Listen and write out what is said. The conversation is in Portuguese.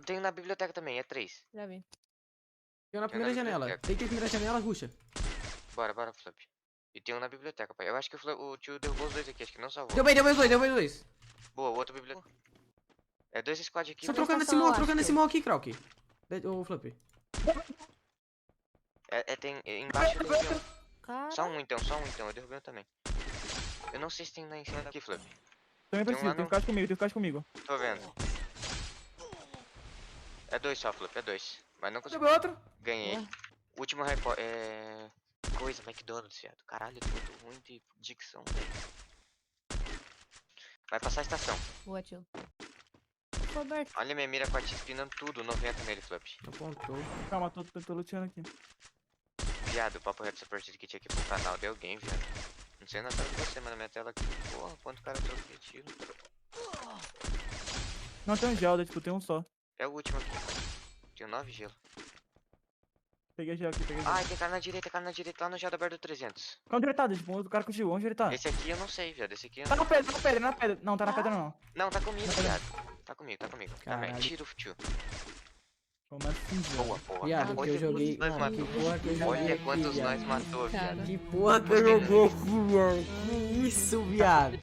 Tem na biblioteca também, é 3. Já vi. Tem na primeira na janela. biblioteca. Tem que ir na primeira janela, ruxa. Bora, Flop. E tem um na biblioteca, pai. Eu acho que o tio derrubou os dois aqui, acho que não salvou. Deu bem dois. Boa, o outro biblioteca. É 2 squad aqui. Só velho. trocando esse estação, mol, eu trocando acho. esse mol aqui, Krauk. Ô, Flop. Tem embaixo eu derrubei um. Cara. Só um então, eu derrubei um também. Eu não sei se tem lá em cima daqui, Flop. Também Tem um preciso, lá tem no- que ficar comigo. Tô vendo. É 2 só, Flop, é 2. Mas não consegui. Deu outro. Ganhei. Boa. Último repórter. Coisa, McDonald's, viado. Caralho, eu tô muito ruim de dicção, velho. Vai passar a estação. Boa, tio. Roberto. Olha minha mira com a espinando tudo, 90 nele, Flop. Apontou. Calma, tô luteando aqui. Viado, o papo reto dessa partida que tinha aqui pro canal de alguém, viado. Não sei na tela de você, mas na minha tela aqui. Porra, quanto cara trocou de tiro. Não tem um gel, tipo, tem um só. É o último aqui, mano. Tenho 9 gelo. Peguei gel aqui, peguei gel. Ai, tem cara na direita, lá no gel da Bar do 300. Onde ele tá? Tipo, o cara conseguiu, onde ele tá? Esse aqui eu não sei, viado. Esse aqui eu Tá não... na pedra, tá na pedra, na pedra. Não, tá na pedra não. Não, tá comigo, Tá viado. Tá comigo. Também. Caralho. Tiro, tio. Como assim, velho? Boa, porra. Viado, que Olha eu joguei. quantos nós Mano, que matou. porra que eu joguei. Olha aqui, quantos viado. nós matou, Cara. viado. Que porra que eu joguei aqui, viado. Que isso, viado.